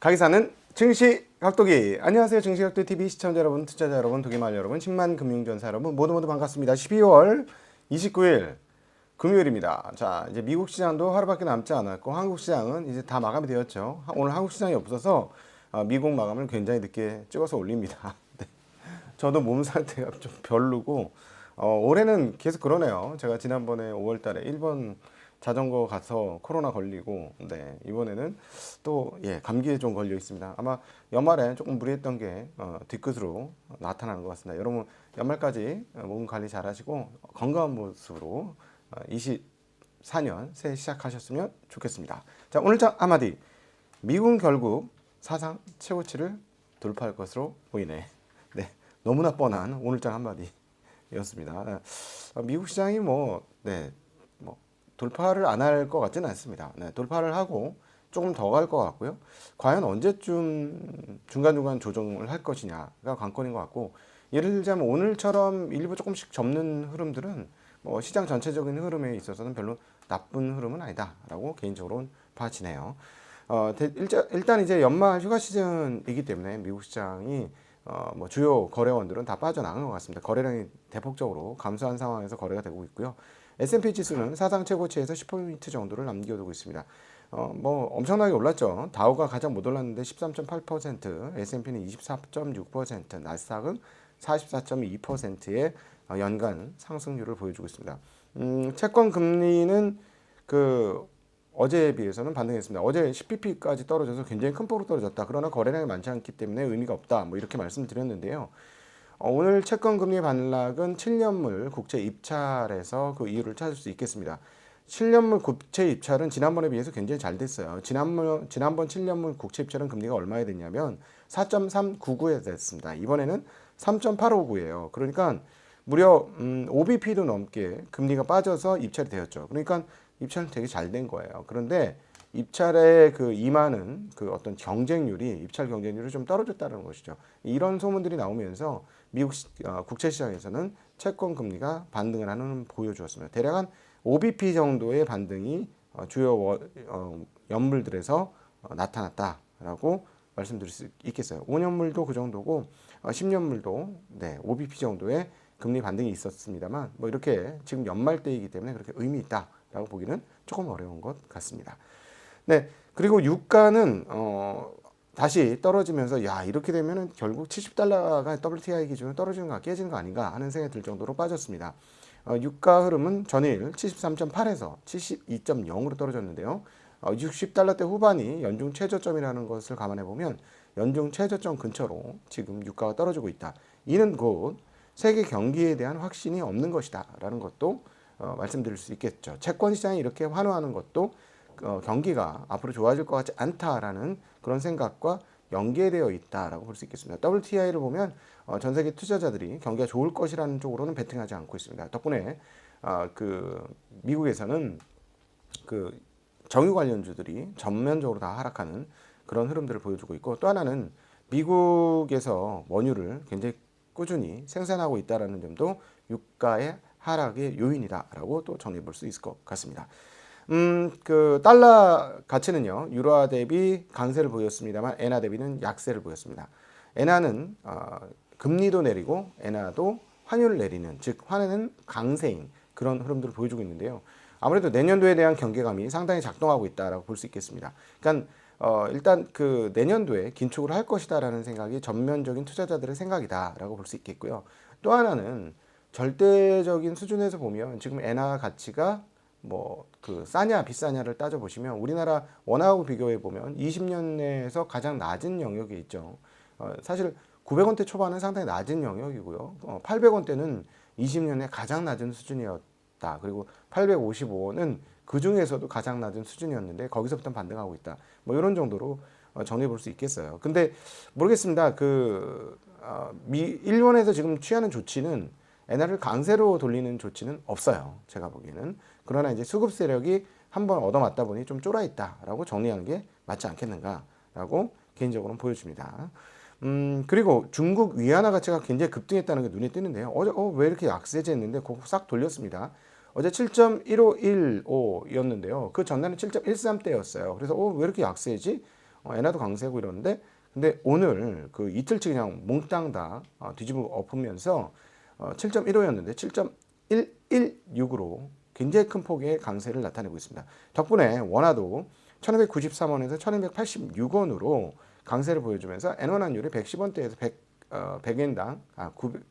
가기사는 증시 각도기. 안녕하세요. 증시 각도기 TV 시청자 여러분, 투자자 여러분, 도기말 여러분, 10만 금융전사 여러분 모두 반갑습니다. 12월 29일 금요일입니다. 자, 이제 미국 시장도 하루밖에 남지 않았고 한국 시장은 이제 다 마감이 되었죠. 오늘 한국 시장이 없어서 미국 마감을 굉장히 늦게 찍어서 올립니다. 네. 저도 몸 상태가 좀 별로고 올해는 계속 그러네요. 제가 지난번에 5월달에 일본 자전거 가서 코로나 걸리고, 네, 이번에는 또 감기에 좀 걸려 있습니다. 아마 연말에 조금 무리했던 게 뒤끝으로 나타나는 것 같습니다. 여러분 연말까지 몸 관리 잘 하시고 건강한 모습으로 24년 새해 시작하셨으면 좋겠습니다. 자, 오늘장 한마디. 미국은 결국 사상 최고치를 돌파할 것으로 보이네. 네, 너무나 뻔한 오늘장 한마디였습니다. 미국 시장이 돌파를 안 할 것 같지는 않습니다. 네, 돌파를 하고 조금 더 갈 것 같고요. 과연 언제쯤 중간중간 조정을 할 것이냐가 관건인 것 같고, 예를 들자면 오늘처럼 일부 조금씩 접는 흐름들은 시장 전체적인 흐름에 있어서는 별로 나쁜 흐름은 아니다라고 개인적으로는 봐지네요. 일단 이제 연말 휴가 시즌이기 때문에 미국 시장이 주요 거래원들은 다 빠져나간 것 같습니다. 거래량이 대폭적으로 감소한 상황에서 거래가 되고 있고요. S&P 지수는 사상 최고치에서 10포인트 정도를 남겨두고 있습니다. 엄청나게 올랐죠. 다우가 가장 못 올랐는데 13.8%, S&P는 24.6%, 나스닥은 44.2%의 연간 상승률을 보여주고 있습니다. 채권 금리는 어제에 비해서는 반등했습니다. 어제 10bp까지 떨어져서 굉장히 큰 폭으로 떨어졌다. 그러나 거래량이 많지 않기 때문에 의미가 없다. 이렇게 말씀드렸는데요. 오늘 채권 금리 반락은 7년물 국채 입찰에서 그 이유를 찾을 수 있겠습니다. 7년물 국채 입찰은 지난번에 비해서 굉장히 잘 됐어요. 지난번 7년물 국채 입찰은 금리가 얼마에 됐냐면 4.399에 됐습니다. 이번에는 3.859예요. 그러니까 무려 5bp도 넘게 금리가 빠져서 입찰이 되었죠. 그러니까 입찰은 되게 잘 된 거예요. 그런데 입찰에 임하는 어떤 경쟁률이, 입찰 경쟁률이 좀 떨어졌다는 것이죠. 이런 소문들이 나오면서 미국 국채 시장에서는 채권 금리가 반등을 하는 보여주었습니다. 대략 한 5bp 정도의 반등이 주요 연물들에서 나타났다라고 말씀드릴 수 있겠어요. 5년물도 그 정도고 10년물도 5bp 정도의 금리 반등이 있었습니다만 이렇게 지금 연말 때이기 때문에 그렇게 의미 있다라고 보기는 조금 어려운 것 같습니다. 네, 그리고 유가는 다시 떨어지면서 이렇게 되면은 결국 70달러가 WTI 기준으로 떨어지는 거 깨지는 거 아닌가 하는 생각이 들 정도로 빠졌습니다. 유가 흐름은 전일 73.8에서 72.0으로 떨어졌는데요. 60달러대 후반이 연중 최저점이라는 것을 감안해 보면 연중 최저점 근처로 지금 유가가 떨어지고 있다. 이는 곧 세계 경기에 대한 확신이 없는 것이다라는 것도 말씀드릴 수 있겠죠. 채권 시장이 이렇게 환호하는 것도 경기가 앞으로 좋아질 것 같지 않다라는 그런 생각과 연계되어 있다라고 볼 수 있겠습니다. WTI를 보면 전 세계 투자자들이 경기가 좋을 것이라는 쪽으로는 베팅하지 않고 있습니다. 덕분에 미국에서는 정유 관련주들이 전면적으로 다 하락하는 그런 흐름들을 보여주고 있고, 또 하나는 미국에서 원유를 굉장히 꾸준히 생산하고 있다라는 점도 유가의 하락의 요인이다라고 또 정리해 볼 수 있을 것 같습니다. 달러 가치는요, 유로화 대비 강세를 보였습니다만 엔화 대비는 약세를 보였습니다. 엔화는 금리도 내리고 엔화도 환율을 내리는, 즉 환율은 강세인 그런 흐름들을 보여주고 있는데요. 아무래도 내년도에 대한 경계감이 상당히 작동하고 있다라고 볼 수 있겠습니다. 그러니까 일단 내년도에 긴축을 할 것이다라는 생각이 전면적인 투자자들의 생각이다라고 볼 수 있겠고요. 또 하나는 절대적인 수준에서 보면 지금 엔화 가치가 싸냐 비싸냐를 따져보시면 우리나라 원화하고 비교해 보면 20년 내에서 가장 낮은 영역에 있죠. 사실 900원대 초반은 상당히 낮은 영역이고요. 800원대는 20년에 가장 낮은 수준이었다. 그리고 855원은 그 중에서도 가장 낮은 수준이었는데 거기서부터 반등하고 있다. 이런 정도로 정리해 볼 수 있겠어요. 근데 모르겠습니다. 일본에서 지금 취하는 조치는 엔화를 강세로 돌리는 조치는 없어요. 제가 보기에는. 그러나 이제 수급 세력이 한번 얻어맞다 보니 좀 쫄아 있다라고 정리하는 게 맞지 않겠는가라고 개인적으로는 보여집니다. 그리고 중국 위안화 가치가 굉장히 급등했다는 게 눈에 띄는데요. 어제 왜 이렇게 약세제했는데 싹 돌렸습니다. 어제 7.1515였는데요. 그 전날은 7.13대였어요. 그래서 왜 이렇게 약세지? 엔화도 강세고 이러는데 근데 오늘 그 이틀치 그냥 몽땅 다 뒤집어 엎으면서 7.15였는데 7.116으로 굉장히 큰 폭의 강세를 나타내고 있습니다. 덕분에 원화도 1293원에서 1286원으로 강세를 보여주면서 엔화 환율이 110원대에서 100엔당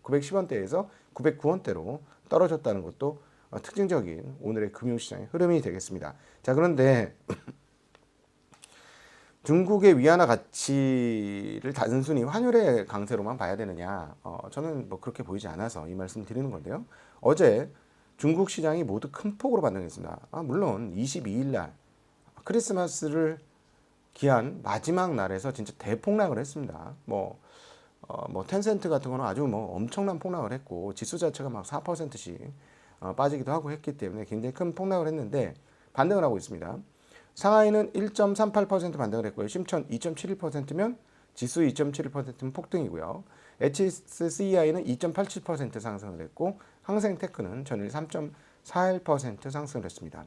910원대에서 909원대로 떨어졌다는 것도 특징적인 오늘의 금융시장의 흐름이 되겠습니다. 자, 그런데 중국의 위안화 가치를 단순히 환율의 강세로만 봐야 되느냐? 저는 뭐 그렇게 보이지 않아서 이 말씀 드리는 건데요. 어제 중국 시장이 모두 큰 폭으로 반등했습니다. 물론 22일 날 크리스마스를 기한 마지막 날에서 진짜 대폭락을 했습니다. 뭐 텐센트 같은 거는 아주 뭐 엄청난 폭락을 했고 지수 자체가 막 4%씩 빠지기도 하고 했기 때문에 굉장히 큰 폭락을 했는데 반등을 하고 있습니다. 상하이는 1.38% 반등을 했고요. 심천 2.71%면 지수 2.71%면 폭등이고요. HSCI는 2.87% 상승을 했고 항생테크는 전일 3.41% 상승을 했습니다.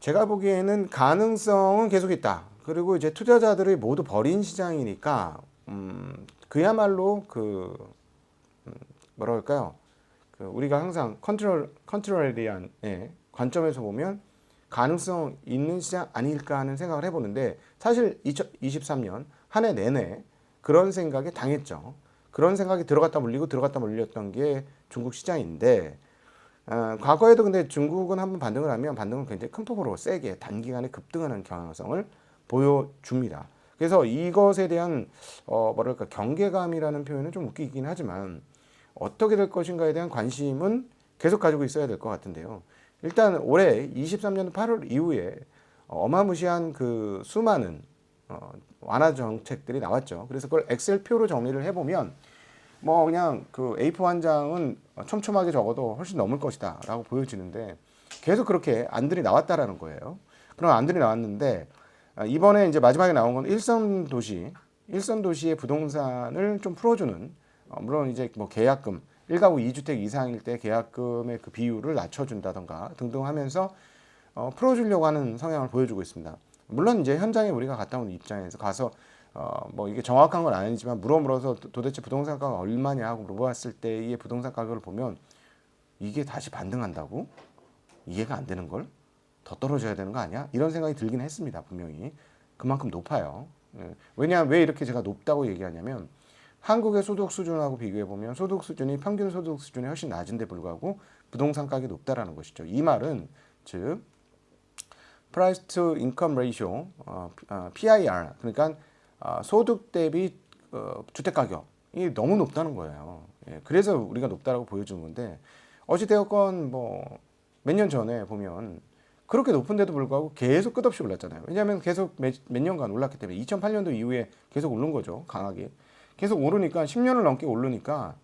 제가 보기에는 가능성은 계속 있다. 그리고 이제 투자자들이 모두 버린 시장이니까 그야말로 뭐라 할까요? 우리가 항상 컨트롤리안의 관점에서 보면 가능성 있는 시장 아닐까 하는 생각을 해보는데 사실 2023년 한 해 내내 그런 생각에 당했죠. 그런 생각이 들어갔다 물리고 들어갔다 물렸던 게 중국 시장인데 과거에도 근데 중국은 한번 반등을 하면 반등은 굉장히 큰 폭으로 세게 단기간에 급등하는 경향성을 보여줍니다. 그래서 이것에 대한 뭐랄까 경계감이라는 표현은 좀 웃기긴 하지만 어떻게 될 것인가에 대한 관심은 계속 가지고 있어야 될 것 같은데요. 일단 올해 23년 8월 이후에 어마무시한 그 수많은 완화 정책들이 나왔죠. 그래서 그걸 엑셀표로 정리를 해보면 뭐 그냥 그 A4 한 장은 촘촘하게 적어도 훨씬 넘을 것이다 라고 보여지는데 계속 그렇게 안들이 나왔다라는 거예요. 그런 안들이 나왔는데 이번에 이제 마지막에 나온 건 일선 도시의 부동산을 좀 풀어주는 물론 이제 뭐 계약금 1가구 2주택 이상일 때 계약금의 그 비율을 낮춰준다던가 등등 하면서 풀어주려고 하는 성향을 보여주고 있습니다. 물론 이제 현장에 우리가 갔다 온 입장에서 가서 뭐 이게 정확한 건 아니지만 물어물어서 도대체 부동산 가격 얼마냐 하고 물어봤을 때의 부동산 가격을 보면 이게 다시 반등한다고? 이해가 안 되는 걸? 더 떨어져야 되는 거 아니야? 이런 생각이 들긴 했습니다. 분명히. 그만큼 높아요. 왜냐하면 왜 이렇게 제가 높다고 얘기하냐면 한국의 소득 수준하고 비교해보면 소득 수준이 평균 소득 수준이 훨씬 낮은데 불구하고 부동산 가격이 높다라는 것이죠. 이 말은 즉 Price to Income Ratio, PIR, 그러니까 소득 대비 주택 가격이 너무 높다는 거예요. 그래서 우리가 높다라고 보여주는 건데 어찌되었건 뭐 몇 년 전에 보면 그렇게 높은데도 불구하고 계속 끝없이 올랐잖아요. 왜냐하면 계속 몇 년간 올랐기 때문에 2008년도 이후에 계속 오른 거죠. 강하게. 계속 오르니까 10년을 넘게 오르니까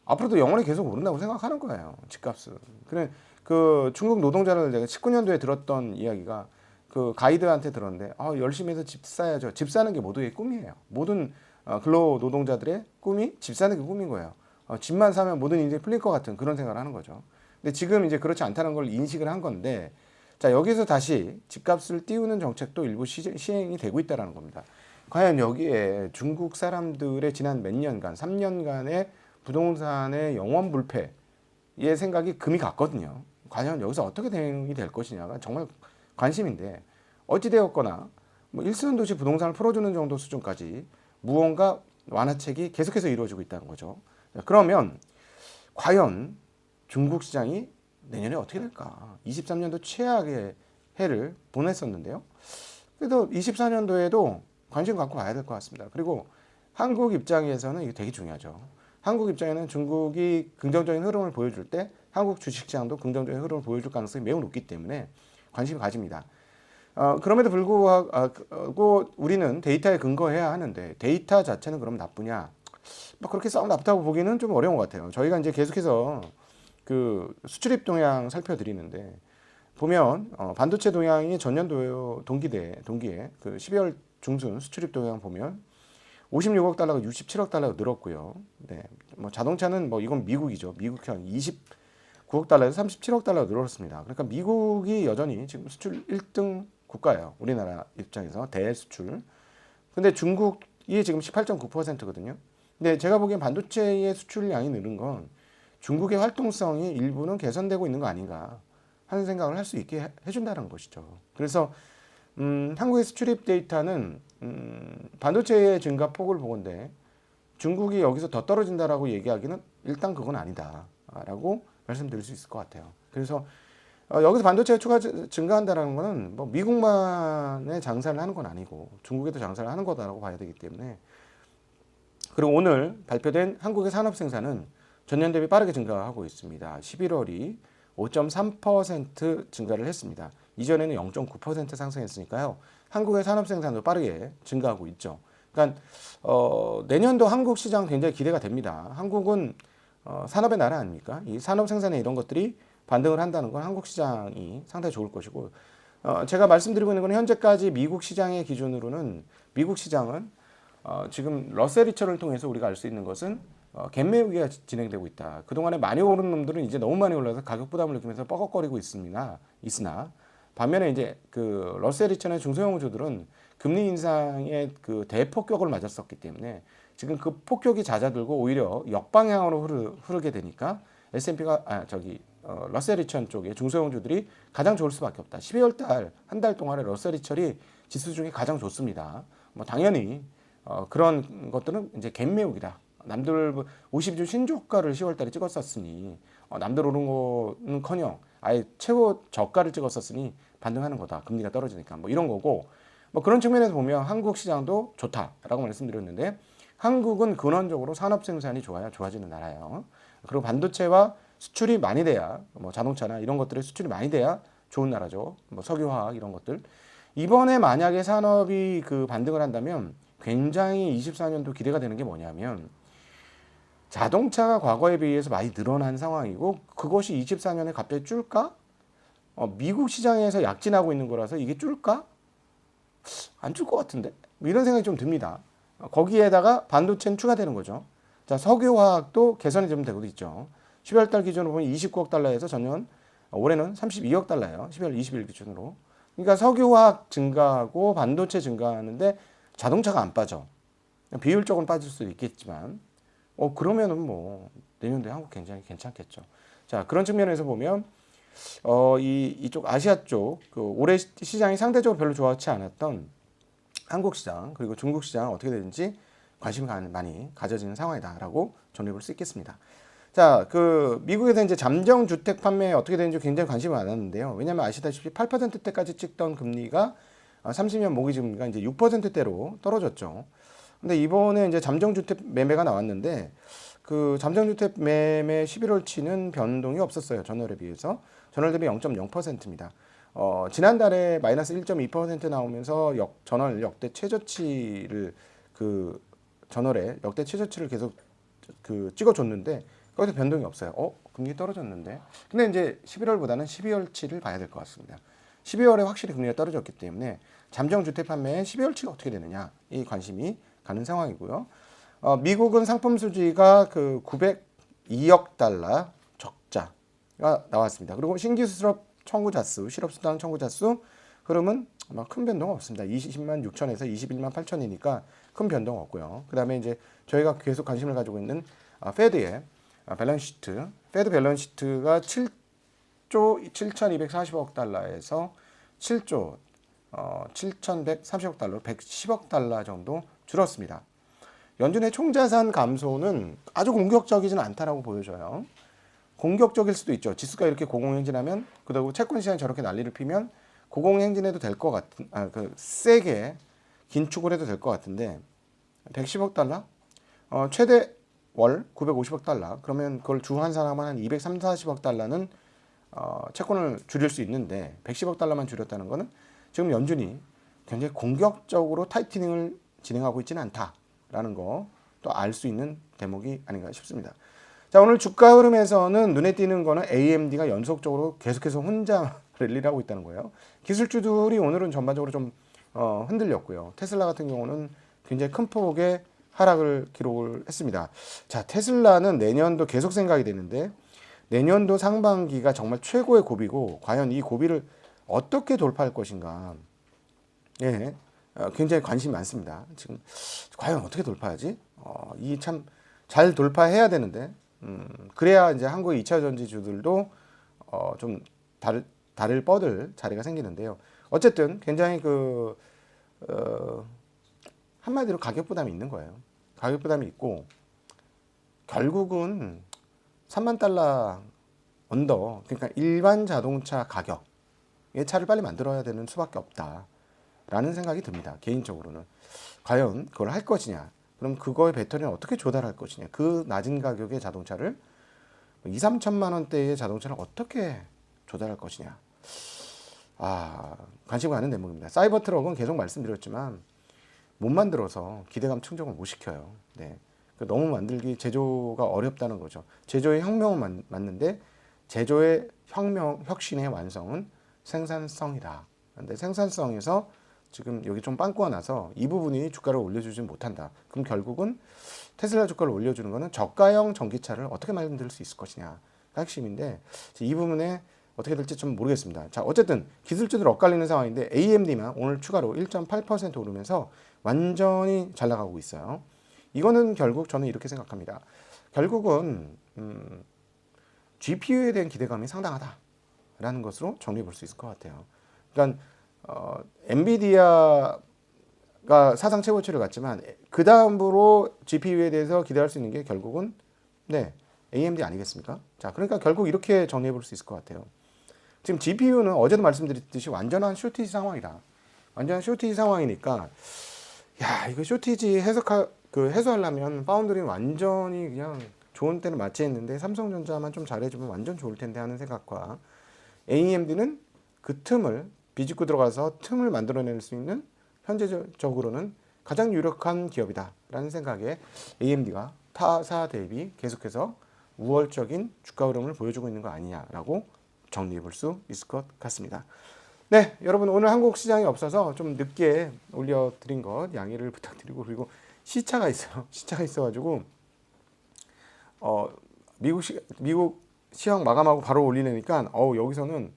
앞으로도 영원히 계속 오른다고 생각하는 거예요. 집값은. 그래 그 중국 노동자를 내가 19년도에 들었던 이야기가 그 가이드한테 들었는데 열심히 해서 집 사야죠. 집 사는 게 모두의 꿈이에요. 모든 근로 노동자들의 꿈이 집 사는 게 꿈인 거예요. 집만 사면 모든 일이 풀릴 것 같은 그런 생각을 하는 거죠. 근데 지금 이제 그렇지 않다는 걸 인식을 한 건데 자 여기서 다시 집값을 띄우는 정책도 일부 시행이 되고 있다는 겁니다. 과연 여기에 중국 사람들의 지난 몇 년간 3년간의 부동산의 영원 불패의 생각이 금이 갔거든요. 과연 여기서 어떻게 대응이 될 것이냐가 정말 관심인데 어찌되었거나 뭐 일선 도시 부동산을 풀어주는 정도 수준까지 무언가 완화책이 계속해서 이루어지고 있다는 거죠. 그러면 과연 중국 시장이 내년에 어떻게 될까? 23년도 최악의 해를 보냈었는데요. 그래도 24년도에도 관심 갖고 봐야 될 것 같습니다. 그리고 한국 입장에서는 이게 되게 중요하죠. 한국 입장에는 중국이 긍정적인 흐름을 보여줄 때 한국 주식시장도 긍정적인 흐름을 보여줄 가능성이 매우 높기 때문에 관심을 가집니다. 그럼에도 불구하고 우리는 데이터에 근거해야 하는데 데이터 자체는 그럼 나쁘냐? 뭐 그렇게 썩 나쁘다고 보기는 좀 어려운 것 같아요. 저희가 이제 계속해서 그 수출입 동향 살펴드리는데 보면 반도체 동향이 전년도 동기에 그 12월 중순 수출입 동향 보면 56억 달러가 67억 달러가 늘었고요. 네, 뭐 자동차는 뭐 이건 미국이죠. 미국형 29억 달러에서 37억 달러가 늘었습니다. 그러니까 미국이 여전히 지금 수출 1등 국가예요. 우리나라 입장에서 대수출. 근데 중국이 지금 18.9%거든요. 근데 제가 보기엔 반도체의 수출량이 늘은 건 중국의 활동성이 일부는 개선되고 있는 거 아닌가 하는 생각을 할 수 있게 해준다는 것이죠. 그래서 한국의 수출입 데이터는 반도체의 증가 폭을 보건대 중국이 여기서 더 떨어진다라고 얘기하기는 일단 그건 아니다라고 말씀드릴 수 있을 것 같아요. 그래서 여기서 반도체가 추가 증가한다라는 거는 뭐 미국만의 장사를 하는 건 아니고 중국에도 장사를 하는 거다라고 봐야 되기 때문에, 그리고 오늘 발표된 한국의 산업 생산은 전년 대비 빠르게 증가하고 있습니다. 11월이 5.3% 증가를 했습니다. 이전에는 0.9% 상승했으니까요. 한국의 산업 생산도 빠르게 증가하고 있죠. 그러니까 내년도 한국 시장 굉장히 기대가 됩니다. 한국은 산업의 나라 아닙니까? 이 산업 생산에 이런 것들이 반등을 한다는 건 한국 시장이 상당히 좋을 것이고, 제가 말씀드리고 있는 건 현재까지 미국 시장의 기준으로는 미국 시장은 지금 러셀 리처를 통해서 우리가 알 수 있는 것은 갭 매우기가 진행되고 있다. 그동안에 많이 오른 놈들은 이제 너무 많이 올라서 가격 부담을 느끼면서 뻐걱거리고 있으나 반면에 이제 그 러셀 리처나 중소형 주들은 금리 인상의 그 대폭격을 맞았었기 때문에 지금 그 폭격이 잦아들고 오히려 역방향으로 흐르게 되니까 S&P가 러셀 리처 쪽에 중소형주들이 가장 좋을 수밖에 없다. 12월 달 한 달 동안에 러셀 리처이 지수 중에 가장 좋습니다. 뭐 당연히 그런 것들은 이제 갭 매우기다. 남들 50주 신고가를 10월 달에 찍었었으니 남들 오른 거는커녕 아예 최고 저가를 찍었었으니 반등하는 거다. 금리가 떨어지니까 뭐 이런 거고, 뭐 그런 측면에서 보면 한국 시장도 좋다라고 말씀드렸는데, 한국은 근원적으로 산업 생산이 좋아야 좋아지는 나라예요. 그리고 반도체와 수출이 많이 돼야 뭐 자동차나 이런 것들의 수출이 많이 돼야 좋은 나라죠. 뭐 석유화학 이런 것들. 이번에 만약에 산업이 그 반등을 한다면 굉장히 24년도 기대가 되는 게 뭐냐면, 자동차가 과거에 비해서 많이 늘어난 상황이고 그것이 24년에 갑자기 줄까? 미국 시장에서 약진하고 있는 거라서 이게 줄까? 안 줄 것 같은데? 뭐 이런 생각이 좀 듭니다. 거기에다가 반도체는 추가되는 거죠. 자, 석유화학도 개선이 좀 되고 있죠. 12월 달 기준으로 보면 29억 달러에서 전년 올해는 32억 달러예요. 12월 20일 기준으로. 그러니까 석유화학 증가하고 반도체 증가하는데 자동차가 안 빠져. 비율적으로 빠질 수도 있겠지만 그러면은 뭐 내년도에 한국 굉장히 괜찮겠죠. 자, 그런 측면에서 보면 이쪽 아시아 쪽 올해 시장이 상대적으로 별로 좋지 않았던 한국 시장 그리고 중국 시장 어떻게 되는지 관심이 많이 가져지는 상황이다라고 정리해 볼 수 있겠습니다. 자, 그 미국에서 이제 잠정 주택 판매 어떻게 되는지 굉장히 관심이 많았는데요. 왜냐하면 아시다시피 8%대까지 찍던 금리가 30년 모기지 금리가 이제 6%대로 떨어졌죠. 근데 이번에 이제 잠정주택 매매가 나왔는데 그 잠정주택 매매 11월치는 변동이 없었어요. 전월에 비해서. 전월 대비 0.0%입니다. 지난달에 마이너스 1.2% 나오면서 전월 역대 최저치를 전월에 역대 최저치를 계속 찍어줬는데 거기서 변동이 없어요. 금리 떨어졌는데. 근데 이제 11월보다는 12월치를 봐야 될 것 같습니다. 12월에 확실히 금리가 떨어졌기 때문에 잠정주택 판매의 12월치가 어떻게 되느냐 이 관심이 가는 상황이고요. 미국은 상품 수지가 902억 달러 적자가 나왔습니다. 그리고 신규 수업 청구자 수, 실업수당 청구자 수 흐름은 큰 변동 없습니다. 20만 6천에서 21만 8천이니까 큰 변동 없고요. 그 다음에 이제 저희가 계속 관심을 가지고 있는 페드의 밸런시트, 페드 밸런시트가 7조 7,240억 달러에서 7조 7,130억 달러, 110억 달러 정도 줄었습니다. 연준의 총자산 감소는 아주 공격적이지는 않다라고 보여져요. 공격적일 수도 있죠. 지수가 이렇게 고공행진하면, 그리고 채권 시장이 저렇게 난리를 피면 고공행진해도 될 것 같은, 세게 긴축을 해도 될 것 같은데 110억 달러? 최대 월 950억 달러. 그러면 그걸 주 환산하면 한 230, 40억 달러는 채권을 줄일 수 있는데 110억 달러만 줄였다는 거는 지금 연준이 굉장히 공격적으로 타이트닝을 진행하고 있지는 않다라는 거 또 알 수 있는 대목이 아닌가 싶습니다. 자, 오늘 주가 흐름에서는 눈에 띄는 거는 AMD가 연속적으로 계속해서 혼자 랠리를 하고 있다는 거예요. 기술주들이 오늘은 전반적으로 좀 흔들렸고요. 테슬라 같은 경우는 굉장히 큰 폭의 하락을 기록을 했습니다. 자, 테슬라는 내년도 계속 생각이 되는데 내년도 상반기가 정말 최고의 고비고 과연 이 고비를 어떻게 돌파할 것인가. 예, 굉장히 관심이 많습니다. 지금 과연 어떻게 돌파하지? 이 참 잘 돌파해야 되는데, 그래야 이제 한국의 2차 전지주들도 좀 달을 뻗을 자리가 생기는데요. 어쨌든 굉장히 어, 한마디로 가격 부담이 있는 거예요. 가격 부담이 있고 결국은 3만 달러 언더, 그러니까 일반 자동차 가격의 차를 빨리 만들어야 되는 수밖에 없다라는 생각이 듭니다. 개인적으로는. 과연 그걸 할 것이냐? 그럼 그거의 배터리는 어떻게 조달할 것이냐? 그 낮은 가격의 자동차를 2, 3천만 원대의 자동차를 어떻게 조달할 것이냐? 관심 가는 대목입니다. 사이버 트럭은 계속 말씀드렸지만 못 만들어서 기대감 충족을 못 시켜요. 네. 너무 만들기 제조가 어렵다는 거죠. 제조의 혁명은 맞는데 제조의 혁신의 완성은 생산성이다. 근데 생산성에서 지금 여기 좀 빵꾸가 나서 이 부분이 주가를 올려주지 못한다. 그럼 결국은 테슬라 주가를 올려주는 것은 저가형 전기차를 어떻게 만들 수 있을 것이냐가 핵심인데 이 부분에 어떻게 될지 좀 모르겠습니다. 자, 어쨌든 기술주들 엇갈리는 상황인데 AMD만 오늘 추가로 1.8% 오르면서 완전히 잘 나가고 있어요. 이거는 결국 저는 이렇게 생각합니다. 결국은 GPU에 대한 기대감이 상당하다라는 것으로 정리해 볼 수 있을 것 같아요. 그러니까 엔비디아가 사상 최고치를 갔지만 그 다음으로 GPU에 대해서 기대할 수 있는 게 결국은 네, AMD 아니겠습니까? 자, 그러니까 결국 이렇게 정리해 볼 수 있을 것 같아요. 지금 GPU는 어제도 말씀드렸듯이 완전한 쇼티지 상황이다. 완전한 쇼티지 상황이니까 야, 이거 쇼티지 해소하려면 파운드리 완전히 그냥 좋은 때는 마치했는데 삼성전자만 좀 잘해주면 완전 좋을 텐데 하는 생각과 AMD는 그 틈을 비집고 들어가서 틈을 만들어낼 수 있는 현재적으로는 가장 유력한 기업이다라는 생각에 AMD가 타사 대비 계속해서 우월적인 주가 흐름을 보여주고 있는 거 아니냐라고 정리해 볼 수 있을 것 같습니다. 네, 여러분 오늘 한국 시장이 없어서 좀 늦게 올려드린 것 양해를 부탁드리고 그리고 시차가 있어요. 시차가 있어가지고 미국 시황 마감하고 바로 올리려니까 여기서는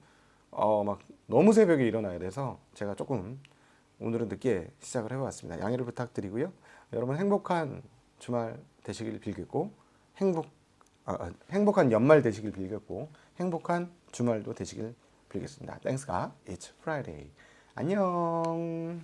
막 너무 새벽에 일어나야 돼서 제가 조금 오늘은 늦게 시작을 해봤습니다. 양해를 부탁드리고요. 여러분 행복한 주말 되시길 빌겠고 행복한 연말 되시길 빌겠고 행복한 주말도 되시길 빌겠습니다. Thanks God, it's Friday. 안녕.